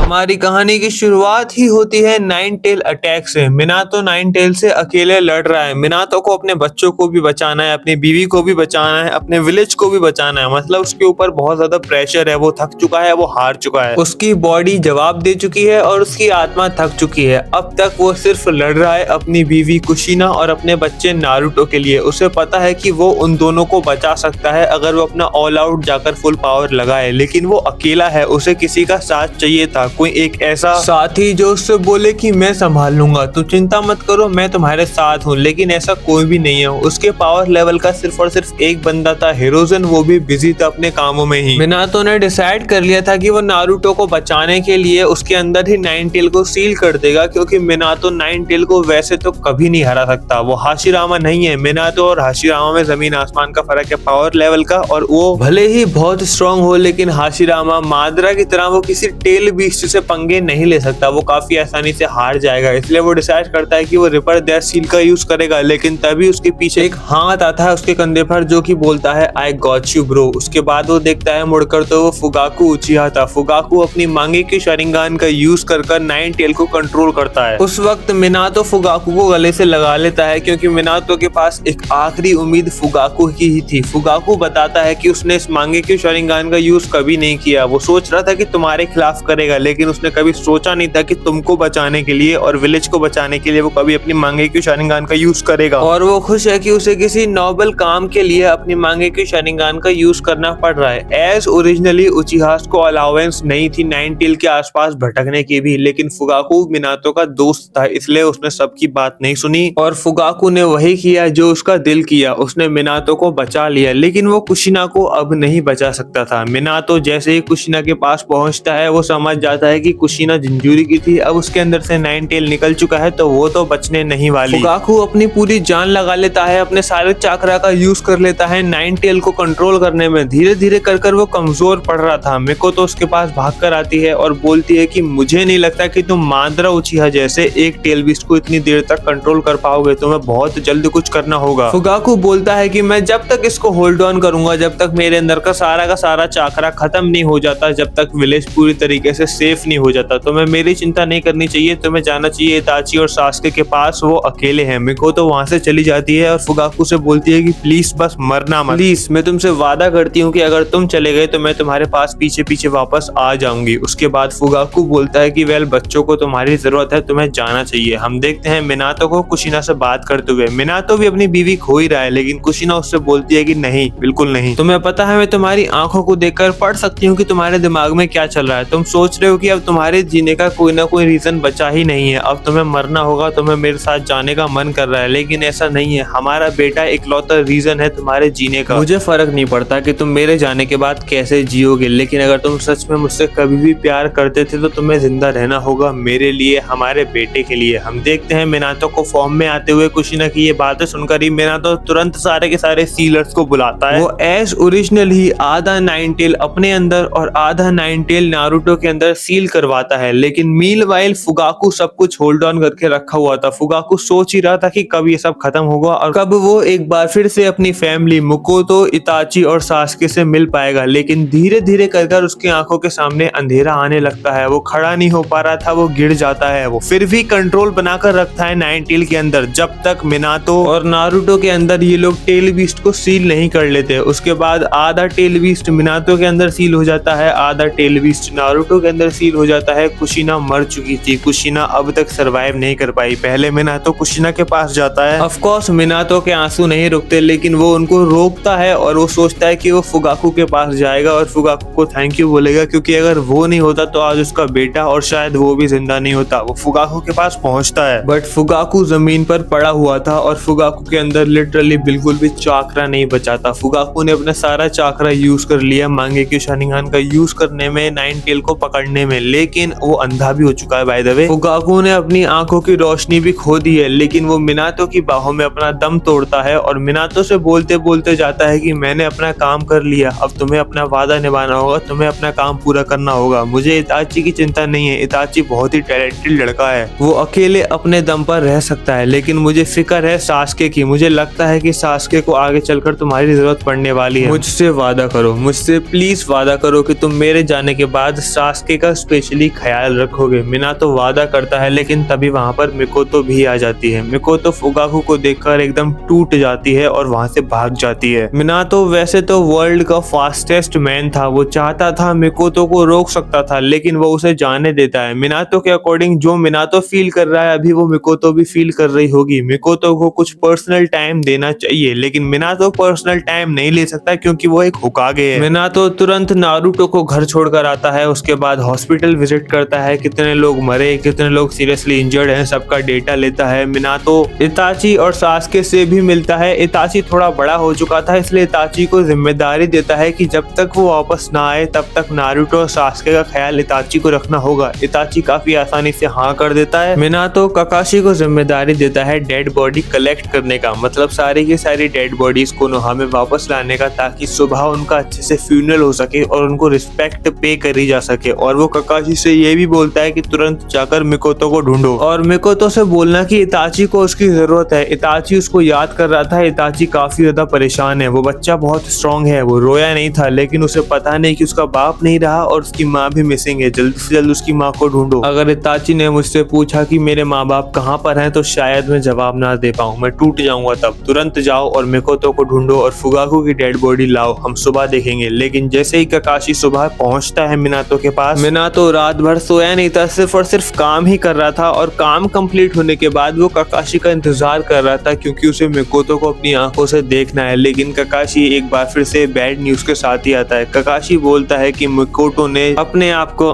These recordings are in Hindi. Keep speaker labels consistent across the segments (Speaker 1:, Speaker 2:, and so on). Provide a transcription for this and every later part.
Speaker 1: हमारी कहानी की शुरुआत ही होती है नाइन टेल अटैक से। मिनातो नाइन टेल से अकेले लड़ रहा है। मिनातो को अपने बच्चों को भी बचाना है, अपनी बीवी को भी बचाना है, अपने विलेज को भी बचाना है। मतलब उसके ऊपर बहुत ज्यादा प्रेशर है, वो थक चुका है, वो हार चुका है, उसकी बॉडी जवाब दे चुकी है और उसकी आत्मा थक चुकी है। अब तक वो सिर्फ लड़ रहा है अपनी बीवी कुशिना और अपने बच्चे नारुतो के लिए। उसे पता है कि वो उन दोनों को बचा सकता है अगर वो अपना ऑल आउट जाकर फुल पावर लगाए, लेकिन वो अकेला है। उसे किसी का साथ चाहिए था, कोई एक ऐसा साथी जो उससे बोले कि मैं संभाल लूंगा, तुम चिंता मत करो, मैं तुम्हारे साथ हूँ। लेकिन ऐसा कोई भी नहीं है। उसके पावर लेवल का सिर्फ और सिर्फ एक बंदा था, हिरोजन, वो भी बिजी था अपने कामों में ही। मिनातो ने डिसाइड कर लिया था कि वो नारुतो को बचाने के लिए उसके अंदर ही नाइन टेल को सील कर देगा, क्योंकि मिनातो नाइन टेल को वैसे तो कभी नहीं हरा सकता। वो हाशिरामा नहीं है। मिनातो और हाशिरामा में जमीन आसमान का फर्क है पावर लेवल का, और वो भले ही बहुत स्ट्रांग हो, लेकिन हाशिरामा मादरा की तरह वो किसी टेल बीस्ट से पंगे नहीं ले सकता। वो काफी आसानी से हार जाएगा। इसलिए वो डिसाइड करता है कि वो रिपर दैट सील का यूज करेगा। लेकिन तभी उसके पीछे एक हाथ आता है उसके कंधे पर, जो कि बोलता है आई गॉट यू ब्रो। उसके बाद वो देखता है मुड़कर तो वो फुगाकू उचिहा था। फुगाकू अपनी मांगे की शरिंगान का यूज कर नाइन टेल को कंट्रोल करता है। उस वक्त मिनातो फुगाकू को गले से लगा लेता है, क्योंकि मिनातो के पास एक आखिरी उम्मीद फुगाकू की ही थी। फुगाकू बताता है कि उसने इस मांगे की शरिंगान का यूज कभी नहीं किया। वो सोच रहा था कि तुम्हारे खिलाफ करेगा, लेकिन उसने कभी सोचा नहीं था कि तुमको बचाने के लिए और विलेज को बचाने के लिए वो कभी अपनी मांगे की शरिंगान का यूज करेगा। और वो खुश है कि उसे किसी नोबल काम के लिए अपनी मांगे की शरिंगान का यूज करना पड़ रहा है। एज ओरिजिनली उचिहास को अलाउंस नहीं थी नाइन टेल के आसपास भटकने की भी, लेकिन फुगाकू मिनातो का दोस्त था, इसलिए उसने सबकी बात नहीं सुनी और फुगाकू ने वही किया जो उसका दिल किया। उसने मिनातो को बचा लिया, लेकिन वो कुशिना को अब नहीं बचा सकता था। मिनातो जैसे ही कुशिना के पास पहुंचता है, वो समझ जाता है कि कुशिना जिंजूरी की थी, अब उसके अंदर से नाइन टेल निकल चुका है, तो वो तो बचने नहीं वाली। फुगाकू अपनी पूरी जान लगा लेता है, अपने सारे चाकरा का यूज कर लेता है नाइन टेल को कंट्रोल करने में। धीरे धीरे कर वो कमजोर पड़ रहा था। मिको तो उसके पास भागकर आती है और बोलती है कि मुझे नहीं लगता कि तुम मादरा उचिहा जैसे एक टेल बीस्ट को इतनी देर तक कंट्रोल कर पाओगे, तुम्हें बहुत जल्द कुछ करना होगा। फुगाकू बोलता है कि मैं जब तक इसको होल्ड ऑन करूंगा, जब तक मेरे अंदर का सारा चाकरा खत्म नहीं हो जाता, जब तक विलेज पूरी तरीके से सेफ नहीं हो जाता, तो मैं मेरी चिंता नहीं करनी चाहिए। तुम्हें जाना चाहिए इताची और सास्के के पास, वो अकेले हैं। मिको तो वहां से चली जाती है और फुगाकू से बोलती है कि प्लीज बस मरना मत, प्लीज मैं तुमसे वादा करती हूँ कि अगर तुम चले गए तो मैं तुम्हारे पास पीछे पीछे वापस आ जाऊंगी। उसके बाद फुगाकू बोलता है कि वेल बच्चों को तुम्हारी जरूरत है, तुम्हें जाना चाहिए। हम देखते हैं मिनातो को कुशिना से बात करते हुए। मिनातो भी अपनी बीवी खो ही रहा है, लेकिन कुशिना उससे बोलती है कि नहीं, बिल्कुल नहीं, तुम्हें पता है मैं तुम्हारी आंखों को देखकर पढ़ सकती हूँ कि तुम्हारे दिमाग में क्या चल रहा है। तुम सोच रहे हो कि अब तुम्हारे जीने का कोई ना कोई रीजन बचा ही नहीं है, अब तुम्हें मरना होगा, तुम्हें मेरे साथ जाने का मन कर रहा है, लेकिन ऐसा नहीं है। हमारा बेटा इकलौता रीजन है तुम्हारे जीने का। मुझे फर्क नहीं पड़ता कि तुम मेरे जाने के बाद कैसे जियोगे, लेकिन अगर तुम सच में मुझसे कभी भी प्यार करते थे तो तुम्हें जिंदा रहना होगा मेरे लिए, हमारे बेटे के लिए। हम देखते हैं मिनातो को फॉर्म में आते हुए। कुशिना की ये बातें सुनकर ही मिनातो तुरंत सारे के सारे सीलर्स को बुलाता है। वो एज ओरिजिनल ही आधा नाइन टेल अपने अंदर और आधा नाइन टेल नारुतो के अंदर सील करवाता है, लेकिन मीनवाइल फुगाकू सब कुछ होल्ड ऑन करके रखा हुआ था। फुगाकू सोच ही रहा था कि कब ये सब खत्म होगा और कब वो एक बार फिर से अपनी फैमिली मुकोतो, इताची और सास्के से मिल पाएगा। लेकिन धीरे धीरे कर उसकी आंखों के सामने अंधेरा आने लगता है। वो खड़ा नहीं हो पा रहा था, वो गिर जाता है। वो फिर भी कंट्रोल बनाकर रखता है नाइन टेल के अंदर, जब तक मिनातो और नारुतो के अंदर ये लोग टेल बीस्ट को सील नहीं कर लेते। उसके बाद आधा टेल बीस्ट मिनातो के अंदर सील हो जाता है, आधा टेल बीस्ट नारुतो के अंदर सील हो जाता है। कुशिना मर चुकी थी, कुशिना अब तक सरवाइव नहीं कर पाई। पहले मिनातो कुशिना के पास जाता है। ऑफ कोर्स मिनातो के आंसू नहीं रुकते, लेकिन वो उनको रोकता है और वो सोचता है कि वो फुगाकू के पास जाएगा और फुगाकू को थैंक यू बोलेगा, क्योंकि अगर वो नहीं होता तो आज उसका बेटा और शायद वो भी जिंदा नहीं होता। वो फुगाकू के पास पहुंचता है, बट फुगाकू जमीन पर पड़ा हुआ था और फुगाकू के अंदर लिटरली बिल्कुल भी चाकरा नहीं बचा था। फुगाकू ने अपना सारा चाकरा यूज कर लिया मांगे की शरिंगान का यूज करने में, नाइन टेल को पकड़ने में, लेकिन वो अंधा भी हो चुका है। बाय द वे फुगाकू ने अपनी आंखों की रोशनी भी खो दी है, लेकिन वो मिनातो की बाहों में अपना दम तोड़ता है और मिनातो से बोलते बोलते जाता है कि मैंने अपना काम कर लिया, अब तुम्हें अपना वादा निभाना होगा, तुम्हें अपना काम पूरा करना होगा। मुझे इताची की चिंता नहीं है, इताची बहुत ही टैलेंटेड लड़का है, वो अकेले अपने दम पर रह सकता है, लेकिन मुझे फिक्र है सास्के की। मुझे लगता है कि सास्के को आगे चलकर तुम्हारी जरूरत पड़ने वाली है। मुझसे वादा करो, मुझसे प्लीज वादा करो कि तुम मेरे जाने के बाद सास्के का स्पेशली ख्याल रखोगे। मिनातो वादा करता है, लेकिन तभी वहाँ पर मिकोतो भी आ जाती है। मिकोतो फुगाकू को देखकर एकदम टूट जाती है और वहाँ से भाग जाती है। मिनातो वैसे तो वर्ल्ड का फास्टेस्ट मैन था, वो चाहता था मिकोतो को रोक सकता था, लेकिन वो उसे जाने देता है। मिनातो के अकॉर्डिंग जो मिनातो फील कर रहा है अभी, वो मिकोतो भी फील कर रही होगी। मिकोतो को कुछ पर्सनल टाइम देना चाहिए, लेकिन मिनातो पर्सनल टाइम नहीं ले सकता क्योंकि वो एक होकागे है। मिनातो तुरंत नारुतो को घर छोड़कर आता है, उसके बाद हॉस्पिटल विजिट करता है, कितने लोग मरे, कितने लोग सीरियसली इंजर्ड हैं, सबका डेटा लेता है। मिनातो इताची और सास्के से भी मिलता है। इताची थोड़ा बड़ा हो चुका था, इसलिए इताची को जिम्मेदारी देता है कि जब तक वो वापस ना आए तब तक नारुतो और सास्के का ख्याल इताची को रखना होगा। इताची काफी आसानी से हाँ कर देता है। मिनातो काकाशी को जिम्मेदारी देता है डेड बॉडी कलेक्ट करने का, मतलब सारी की सारी डेड बॉडीज को नोहा में वापस लाने का, ताकि सुबह उनका अच्छे से फ्यूनरल हो सके और उनको रिस्पेक्ट पे करी जा सके। और वो काकाशी से ये भी बोलता है कि तुरंत जाकर मिकोतो को ढूंढो और मिकोतो से बोलना कि इताची को उसकी जरूरत है। इताची उसको याद कर रहा था। इताची काफी ज्यादा परेशान है। वो बच्चा बहुत स्ट्रांग है, वो रोया नहीं था, लेकिन उसे पता नहीं कि उसका बाप नहीं रहा और उसकी माँ भी मिसिंग है। जल्द से जल्द उसकी माँ को ढूंढो। अगर इताची ने मुझसे पूछा कि मेरे माँ बाप कहाँ पर हैं, तो शायद मैं जवाब ना दे पाऊँ, मैं टूट जाऊंगा। तब तुरंत जाओ और मिकोतो को ढूंढो और फुगाकू की डेड बॉडी लाओ, हम सुबह देखेंगे। लेकिन जैसे ही काकाशी सुबह पहुंचता है मिनातो के पास, मिनातो रात भर सोया नहीं था, सिर्फ और सिर्फ काम ही कर रहा था। और काम कंप्लीट होने के बाद वो काकाशी का इंतजार कर रहा था, क्योंकि उसे मिकोतो को अपनी आंखों से देखना है। लेकिन काकाशी एक बार फिर से बैड न्यूज के साथ ही आता है। काकाशी बोलता है कि मिकोतो ने अपने आप को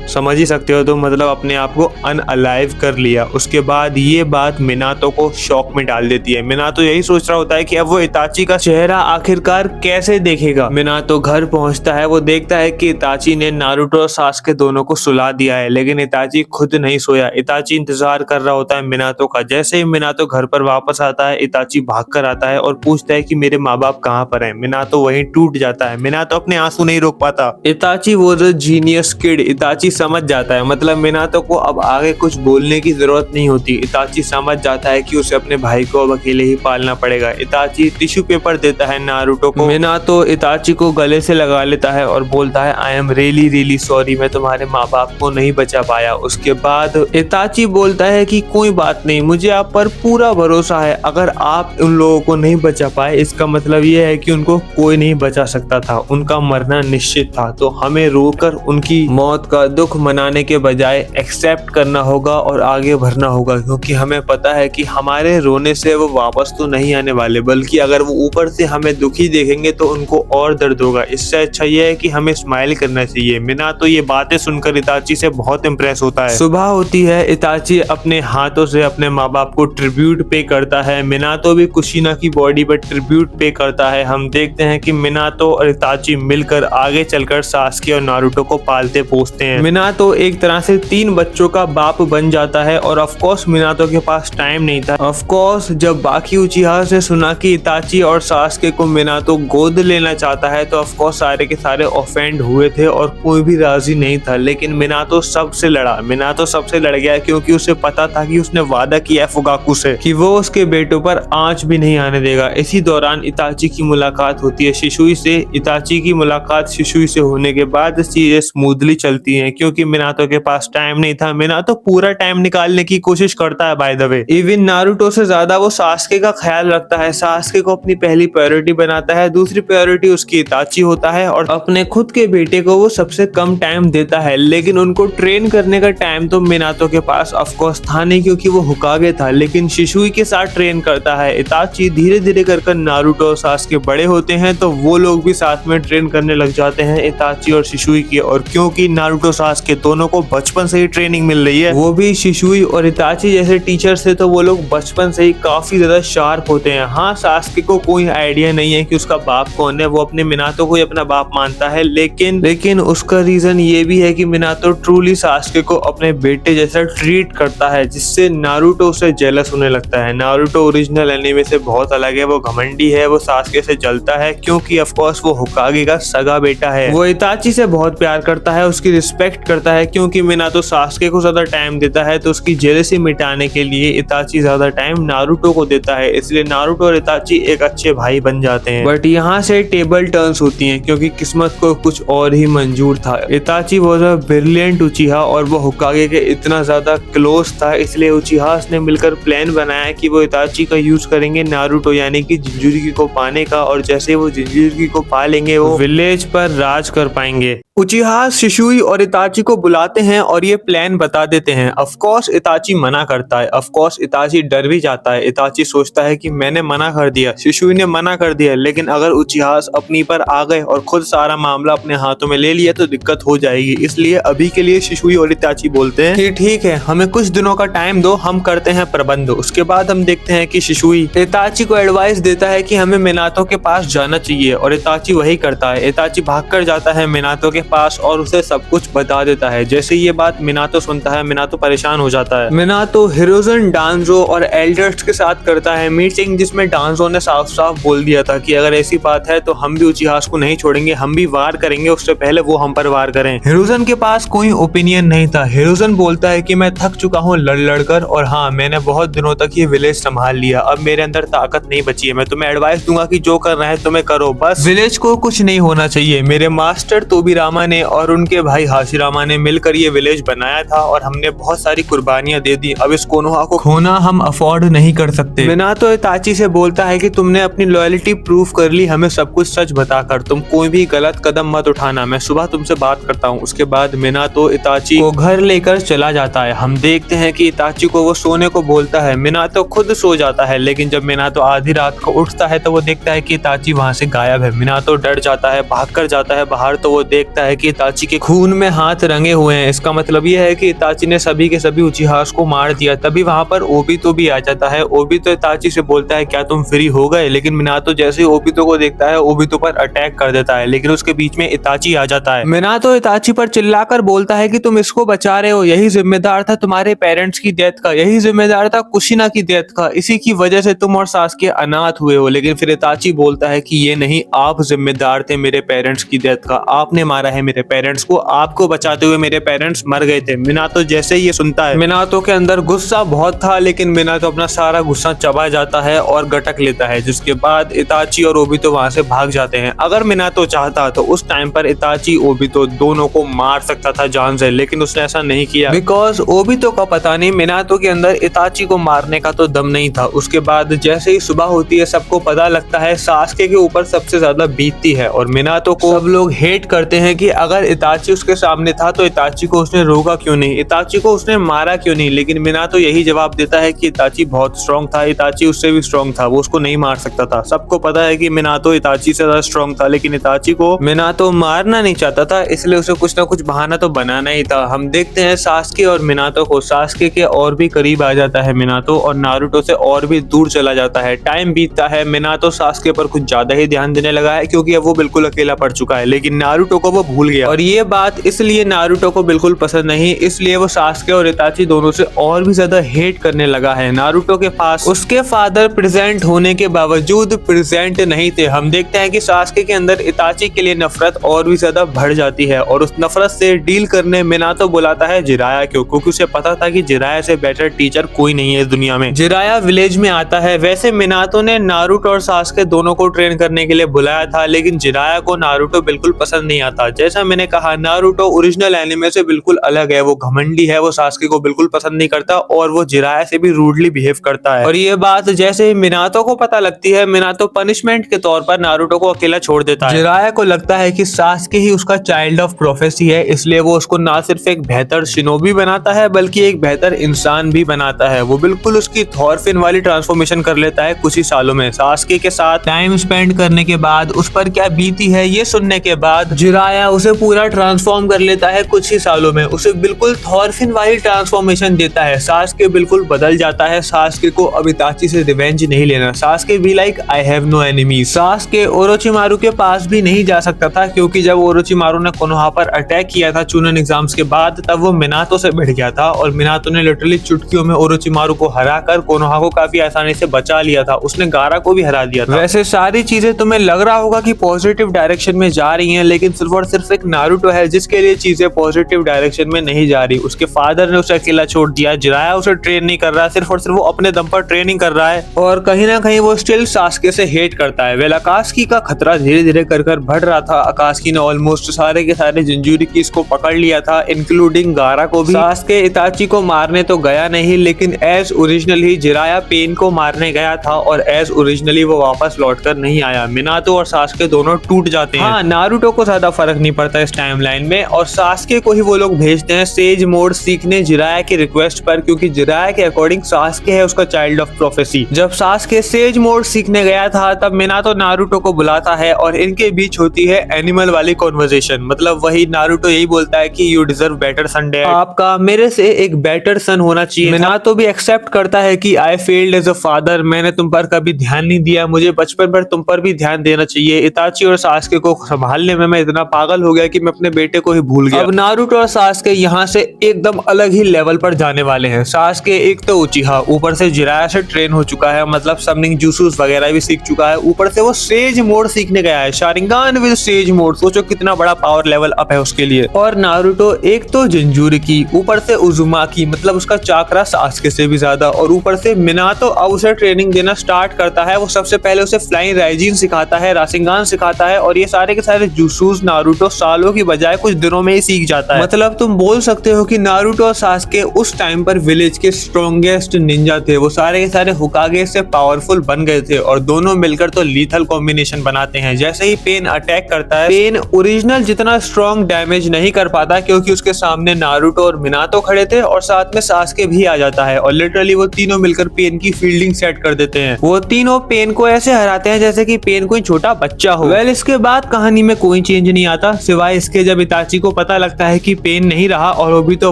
Speaker 1: समझ ही सकते हो, तो मतलब अपने आप को अनअलाइव कर लिया। उसके बाद ये बात मिनातो को शॉक में डाल देती है। मिनातो यही सोच रहा होता है कि अब वो इताची का चेहरा आखिरकार कैसे देखेगा। मिनातो घर पहुंचता है, वो देखता है कि इताची ने नारुतो और सास्के दोनों को सुला दिया है, लेकिन इताची खुद नहीं सोया। इताची इंतजार कर रहा होता है मिनातो का। जैसे ही मिनातो घर पर वापस आता है, इताची भाग कर आता है और पूछता है कि मेरे माँ बाप कहाँ पर हैं। मिनातो वहीं टूट जाता है। मिनातो अपने आंसू नहीं रोक पाता। इताची वो जीनियस किड, इताची समझ जाता है, मतलब मिनातो को अब आगे कुछ बोलने की जरूरत नहीं होती। इताची समझ जाता है कि उसे अपने भाई को अब अकेले ही पालना पड़ेगा। इताची टिश्यू पेपर देता है नारुतो को। मिनातो इताची को गले से लगा लेता है और बोलता है I am really really sorry, मैं तुम्हारे माँ बाप को नहीं बचा पाया। उसके बाद इताची बोलता है कि कोई बात नहीं, मुझे आप पर पूरा भरोसा है। अगर आप उन लोगों को नहीं बचा पाए, इसका मतलब ये है कि उनको कोई नहीं बचा सकता था, उनका मरना निश्चित था। तो हमें रोकर उनकी मौत का दुख मनाने के बजाय एक्सेप्ट करना होगा और आगे बढ़ना होगा, क्योंकि हमें पता है कि हमारे रोने से वो वापस तो नहीं आने वाले, बल्कि अगर वो ऊपर से हमें दुखी देखेंगे तो उनको और दर्द होगा। इससे अच्छा ये है कि हमें स्माइल करना चाहिए। मिनातो ये बातें सुनकर इताची से बहुत इंप्रेस होता है। सुबह होती है, इताची अपने हाथों से अपने माँ बाप को ट्रिब्यूट पे करता है। मिनातो भी कुशिना की बॉडी पर ट्रिब्यूट पे करता है। हम देखते हैं कि मिनातो और इताची मिलकर आगे चलकर सास्के और नारुतो को पालते पोसते हैं। मिनातो एक तरह से 3 बच्चों का बाप बन जाता है। और ऑफ कोर्स मिनातो के पास टाइम नहीं था। ऑफ कोर्स जब बाकी उचिहा से सुना कि इताची और सास्के को मिनातो गोद लेना चाहता है, तो ऑफ कोर्स सारे के सारे ऑफेंड हुए थे और कोई भी राजी नहीं था। लेकिन मिनातो सबसे लड़ा। मिनातो सबसे लड़ गया क्योंकि उसे पता था कि उसने वादा किया फुगाकू से कि वो उसके बेटों पर आंच भी नहीं आने देगा। इसी दौरान इताची की मुलाकात होती है शिशुई से। इताची की मुलाकात शिशुई से होने के बाद चीजें स्मूथली चलती हैं, क्योंकि मिनातो के पास टाइम नहीं था। मिनातो पूरा टाइम निकालने की कोशिश करता है by the way. Even Naruto से ज्यादा वो सास्के का ख्याल रखता है। सास्के को अपनी पहली प्रायोरिटी बनाता है, दूसरी प्रायोरिटी उसकी इताची होता है और अपने खुद के बेटे को वो सबसे कम टाइम देता है। लेकिन उनको ट्रेन करने का टाइम तो मिनातो के पास ऑफ कोर्स था नहीं, क्योंकि वो हुकागे था। लेकिन शिशुई के साथ ट्रेन करता है। इताची धीरे धीरे कर नारुतो और सास्के बड़े होते हैं, तो वो लोग भी साथ में ट्रेन करने लग जाते हैं इताची और शिशुई की। और क्योंकि नारुतो सास्के दोनों को बचपन से ही ट्रेनिंग मिल रही है, वो भी शिशुई और इताची जैसे टीचर से, तो वो लोग बचपन से ही काफी ज्यादा शार्प होते हैं। हाँ, सास्के को कोई आइडिया नहीं है कि उसका बाप कौन है, वो अपने मिनातो को ही अपना बाप मानता है। लेकिन उसका रीजन ये भी है कि मिनातो ट्रूली सास्के को अपने बेटे जैसा ट्रीट करता है, जिससे नारुतो उसे जेलस होने लगता है। नारुतो ओरिजिनल एनीमे से बहुत अलग है। वो घमंडी है, वो सास्के से जलता है क्योंकि ऑफ कोर्स वो होकागे का सगा बेटा है। वो इताची से बहुत प्यार करता है, उसकी रिस्पेक्ट करता है क्योंकि मिनातो सास्के को ज्यादा टाइम देता है, तो उसकी जेलसी मिटाने के लिए इताची ज्यादा टाइम नारुतो को देता है, इसलिए नारुतो और इताची एक अच्छे भाई बन जाते हैं। बट यहाँ से टेबल टर्न्स होती हैं क्योंकि किस्मत को कुछ और ही मंजूर था। इताची वाज अ ब्रिलियंट उचिहा और वो होकागे के इतना ज्यादा क्लोज था, इसलिए उचिहास ने मिलकर प्लान बनाया कि वो इताची का यूज करेंगे नारुतो यानी कि जिंजुरिकी को पाने का, और जैसे वो जिंजुरिकी को पा लेंगे वो विलेज पर राज कर पाएंगे। उचिहा शिशुई और इताची को बुलाते हैं और ये प्लान बता देते हैं। ऑफ कोर्स इताची मना करता है, ऑफ कोर्स इताची डर भी जाता है। इताची सोचता है कि मैंने मना कर दिया, शिशुई ने मना कर दिया, लेकिन अगर उचिहा अपनी पर आ गए और खुद सारा मामला अपने हाथों में ले लिया तो दिक्कत हो जाएगी। इसलिए अभी के लिए शिशुई और इताची बोलते हैं कि ठीक है, हमें कुछ दिनों का टाइम दो, हम करते हैं प्रबंध। उसके बाद हम देखते हैं कि शिशुई इताची को एडवाइस देता है कि हमें मिनातो के पास जाना चाहिए और इताची वही करता है। इताची भागकर जाता है मिनातो के पास और उसे सब कुछ बता देता है। जैसे ये बात मिनातो सुनता है, मिनातो परेशान हो जाता है। मिनातो हिरोजन, डांजो और एल्डर्स के साथ करता है मीटिंग, जिसमें डांजो ने साफ साफ बोल दिया था कि अगर ऐसी बात है तो हम भी उचिहा को नहीं छोड़ेंगे, हम भी वार करेंगे, उससे पहले वो हम पर वार करें। हिरोजन के पास कोई ओपिनियन नहीं था। हिरोजन बोलता है कि मैं थक चुका हूँ लड़ लड़ कर, और हाँ, मैंने बहुत दिनों तक ये विलेज संभाल लिया, अब मेरे अंदर ताकत नहीं बची है। मैं तुम्हें एडवाइस दूंगा कि जो करना है तुम्हें करो, बस विलेज को कुछ नहीं होना चाहिए। मेरे मास्टर तोबिरामा ने और उनके भाई हाशिरामा ने मिलकर ये विलेज बनाया था और हमने बहुत सारी कुर्बानियां दे दी, अब इस कोनोहा को खोना हम अफोर्ड नहीं कर सकते। मिनातो इताची से बोलता है कि तुमने अपनी लॉयल्टी प्रूव कर ली, हमें सब कुछ सच बताकर, तुम कोई भी गलत कदम मत उठाना, मैं सुबह तुमसे बात करता हूँ। उसके बाद मिनातो इताची को घर लेकर चला जाता है। हम देखते हैं कि इताची को वो सोने को बोलता है, मिनातो खुद सो जाता है, लेकिन जब मिनातो आधी रात को उठता है तो वो देखता है कि इताची वहाँ से गायब है। मिनातो डर जाता है, भागकर जाता है बाहर, तो वो देखता है कि इताची के खून में हाथ रंगे हुए हैं। इसका मतलब ये है कि इताची ने सभी के सभी उचिहा को मार दिया। तभी वहाँ पर ओबितो भी आ जाता है। ओबितो इताची से बोलता है क्या तुम फ्री हो गए, लेकिन मिनातो जैसे ही ओबितो को देखता है ओबितो पर अटैक कर देता है, लेकिन उसके बीच में इताची आ जाता है। मिनातो इताची पर चिल्लाकर बोलता है कि तुम इसको बचा रहे हो, यही जिम्मेदार था तुम्हारे पेरेंट्स की डेथ का, यही जिम्मेदार था कुशिना की डेथ का, इसी की वजह से तुम और सासके अनाथ हुए हो। लेकिन फिर इताची बोलता है कि ये नहीं, आप जिम्मेदार थे मेरे पेरेंट्स की डेथ का, आपने मारा है मेरे पेरेंट्स को, आपको बचाते हुए मेरे पेरेंट्स मर गए थे। मिनातो जैसे ही ये सुनता है, मिनातो के अंदर गुस्सा बहुत था, लेकिन मिनातो अपना सारा गुस्सा चबा जाता है और गटक लेता है, जिसके बाद इताची और ओबितो वहां से भाग जाते हैं। अगर मिनातो चाहता तो उस टाइम पर इताची ओबितो दोनों को मार सकता था जान से, लेकिन उसने ऐसा नहीं किया बिकॉज ओबितो का पता नहीं मिनातो के अंदर इताची को मारने का तो दम नहीं था। उसके बाद जैसे ही सुबह होती है सबको पता लगता है सास्के के ऊपर सबसे ज्यादा बीतती है और मिनातो को सब लोग हेट करते हैं कि अगर इताची उसके सामने था तो इताची को उसने रोका क्यों नहीं, इताची को उसने मारा क्यों नहीं। लेकिन मिनातो यही जवाब देता है कि इताची बहुत स्ट्रॉन्ग था, इताची उससे भी स्ट्रॉन्ग था, वो उसको नहीं मार सकता था। सबको पता है कि मिनातो इताची से ज्यादा स्ट्रॉन्ग था, लेकिन इताची को मिनातो मारना नहीं चाहता था, इसलिए उसे कुछ ना कुछ बहाना तो बनाना ही था। हम देखते हैं सास्के और मिनातो को, सास्के के और भी करीब आ जाता है मिनातो और नारुतो से और भी दूर चला जाता है। टाइम बीतता है, मिनातो सास्के पर कुछ ज्यादा ही ध्यान देने लगा है क्योंकि अब वो बिल्कुल अकेला पड़ चुका है, लेकिन नारुतो को वो भूल गया और ये बात इसलिए नारुतो को बिल्कुल पसंद नहीं, इसलिए वो सास्के और इताची दोनों से और भी ज्यादा हेट करने लगा है। नारुतो के पास उसके फादर प्रेजेंट होने के बावजूद प्रेजेंट नहीं थे। हम देखते हैं कि सास्के के अंदर इताची के लिए नफरत और भी ज्यादा बढ़ जाती है और उस नफरत से डील करने मिनातो बुलाता है जिराया को, क्योंकि उसे पता था कि जिराया से बेटर टीचर कोई नहीं है इस दुनिया में। जिराया विलेज में आता है। वैसे मिनातो ने नारुतो और सास्के दोनों को ट्रेन करने के लिए बुलाया था, लेकिन जिराया को नारुतो बिल्कुल पसंद नहीं आता। जैसा मैंने कहा, नारुतो ओरिजिनल एनिमे से बिल्कुल अलग है, वो घमंडी है, वो सास्के को बिल्कुल पसंद नहीं करता और वो जिराया से भी रूडली बिहेव करता है। और ये बात जैसे ही मिनातो को पता लगती है, मिनातो पनिशमेंट के तौर पर नारुतो को अकेला छोड़ देता है। जिराया को लगता है कि सास्के ही उसका चाइल्ड ऑफ प्रोफेसी है, इसलिए वो उसको ना सिर्फ एक बेहतर शिनोबी बनाता है बल्कि एक बेहतर इंसान भी बनाता है। वो बिल्कुल उसकी थॉरफिन वाली ट्रांसफॉर्मेशन कर लेता है कुछ ही सालों में। सास्के के साथ टाइम स्पेंड करने के बाद उस पर क्या बीती है ये सुनने के बाद जिराया उसे पूरा ट्रांसफॉर्म कर लेता है कुछ ही सालों में, उसे बिल्कुल थॉरफिन वाली ट्रांसफॉर्मेशन देता है। सास्के बिल्कुल बदल जाता है। सास्के को अब इताची से रिवेंज नहीं लेना। सास्के भी like I have no enemies. Sasuke Orochimaru के पास भी नहीं जा सकता था क्योंकि जब ओरोचिमारू ने कोनोहा पर अटैक किया था चूनन एग्जाम्स के बाद, तब वो मिनातो से भिड़ गया था और मिनातो ने लिटरली चुटकियों में ओरोचिमारू को हराकर कोनोहा को काफी आसानी से बचा लिया था। उसने गारा को भी हरा दिया था। वैसे सारी चीजें तुम्हें लग रहा होगा कि पॉजिटिव डायरेक्शन में जा रही हैं, लेकिन सिर्फ और सिर्फ सिर्फ एक नारुतो है जिसके लिए चीजें पॉजिटिव डायरेक्शन में नहीं जा रही। उसके फादर ने उसे अकेला छोड़ दिया, जिराया उसे ट्रेन नहीं कर रहा, सिर्फ और सिर्फ वो अपने दम पर ट्रेनिंग कर रहा है और कहीं ना कहीं वो स्टिल सास्के से हेट करता है। वेल अकात्सुकी का खतरा धीरे धीरे कर बढ़ रहा था। अकात्सुकी ने ऑलमोस्ट सारे के सारे जिंजुरिकीस को पकड़ लिया था, इंक्लूडिंग गारा को भी। सास्के इताची को मारने तो गया नहीं, लेकिन एज ओरिजिनल ही जिराया पेन को मारने गया था और एज ओरिजिनली वो वापस लौटकर नहीं आया। मिनातो और सास्के दोनों टूट जाते हैं। हाँ, नारुतो को ज्यादा फर्क नहीं पड़ता इस टाइमलाइन में और सास्के को ही वो लोग भेजते हैं सेज मोड सीखने जिराया की रिक्वेस्ट पर, क्योंकि जिराया के अकॉर्डिंग सास्के है उसका चाइल्ड ऑफ प्रोफेसी। जब सास्के सेज मोड सीखने गया था तब मिनातो नारुतो को बुलाता है और इनके बीच होती है एनिमल वाली कॉन्वर्सेशन। मतलब वही नारुतो यही बोलता है कि you deserve better son dad, आपका मेरे से एक बेटर सन होना चाहिए। मिनातो भी एक्सेप्ट करता है कि I failed as a father, मैंने तुम पर कभी ध्यान नहीं दिया, मुझे बचपन पर तुम पर भी ध्यान देना चाहिए। इताची और सास्के को संभालने में मैं इतना पागल हो गया कि मैं अपने बेटे को ही भूल गया। अब नारुतो और सास्के यहाँ से एकदम अलग ही लेवल पर जाने वाले हैं। सास्के एक तो उचिहा, ऊपर से जिराया से ट्रेन हो चुका है, मतलब समनिंग जुसूस वगैरह भी सीख चुका है, ऊपर से वो सेज मोड सीखने गया है, शारिंगान विद सेज मोड। सोचो कितना बड़ा पावर लेवल अप है उसके लिए। और नारुतो एक तो जिंजुरिकी, ऊपर से उजुमाकी, मतलब उसका चाकरा सास्के से भी ज्यादा, और ऊपर से मिनातो अब उसे ट्रेनिंग देना स्टार्ट करता है। वो सबसे पहले उसे फ्लाइंग राइजिन सिखाता है, राशिंगान सिखाता है और ये सारे के सारे जुसूस नारुतो सालों की बजाय कुछ दिनों में ही सीख जाता है। मतलब तुम बोल सकते हो कि नारुतो और सास्के उस टाइम पर विलेज के स्ट्रॉन्गेस्ट निंजा थे। वो सारे के सारे हुकागे से पावरफुल बन गए थे और दोनों मिलकर तो लीथल कॉम्बिनेशन बनाते हैं। जैसे ही पेन अटैक करता है, पेन ओरिजिनल जितना स्ट्रॉन्ग डैमेज नहीं कर पाता क्योंकि उसके सामने नारुतो और मिनातो खड़े थे और साथ में सास्के भी आ जाता है और लिटरली वो तीनों मिलकर पेन की फील्डिंग सेट कर देते हैं। वो तीनों पेन को ऐसे हराते हैं जैसे कि पेन कोई छोटा बच्चा हो। वेल इसके बाद कहानी में कोई चेंज नहीं आता सिवाय इसके जब इताची को पता लगता है कि पेन नहीं रहा और ओबितो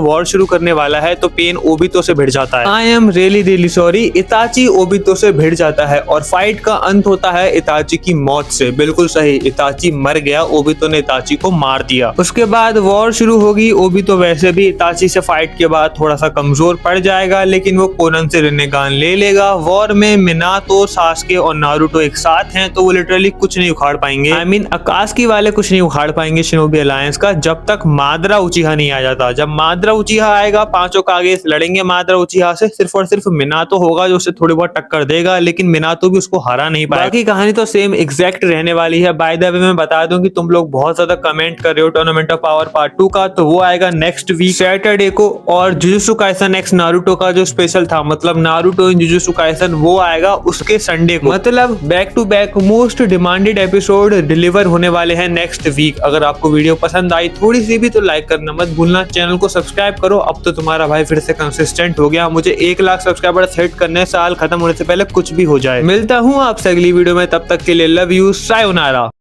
Speaker 1: वॉर शुरू करने वाला है तो पेन ओबितो से भिड़ जाता है। I am really sorry, इताची Obito से भिड़ जाता है और फाइट का अंत होता है इताची की मौत से। बिल्कुल सही, इताची मर गया, ओबितो ने इताची को मार दिया। उसके बाद वॉर शुरू होगी। ओबितो वैसे भी इताची से फाइट के बाद थोड़ा सा कमजोर पड़ जाएगा, लेकिन वो कोनन से रिनेगान ले लेगा। वॉर में मिनातो, सास्के और नारुतो एक साथ हैं तो वो लिटरली कुछ नहीं उखाड़ पाएंगे। आई मीन अकात्सुकी वाले कुछ नहीं उखाड़ पाएंगे शिनोबी अलायंस का जब तक मादरा उचिहा नहीं आ जाता। जब मादरा उचिहा आएगा, पांचों कागे लड़ेंगे मादरा उचिहा से। सिर्फ और सिर्फ मिनातो होगा जो उसे थोड़ी बहुत टक्कर देगा, लेकिन मिनातो भी उसको हरा नहीं पाएगा। बाकी कहानी तो सेम एग्जैक्ट रहने वाली है। बाय द वे मैं बता दूं कि तुम लोग बहुत ज्यादा कमेंट कर रहे हो टूर्नामेंट ऑफ पावर पार्ट 2 का, तो वो आएगा नेक्स्ट वीक सैटरडे को। और जुजुत्सु काइसन एक्स नारुतो का जो स्पेशल था, मतलब नारुतो इन जुजुत्सु काइसन, वो आएगा उसके संडे को। मतलब back to back most demanded episode deliver होने वाले हैं नेक्स्ट वीक। अगर आपको वीडियो पसंद आई थोड़ी सी भी तो लाइक करना मत भूलना, चैनल को सब्सक्राइब करो। अब तो तुम्हारा भाई फिर से कंसिस्टेंट हो गया, मुझे 1 लाख सब्सक्राइबर सेट करने, साल खत्म होने से पहले कुछ भी हो जाए। मिलता हूँ आपसे अगली वीडियो में, तब तक के लिए लव यू, सायोनारा।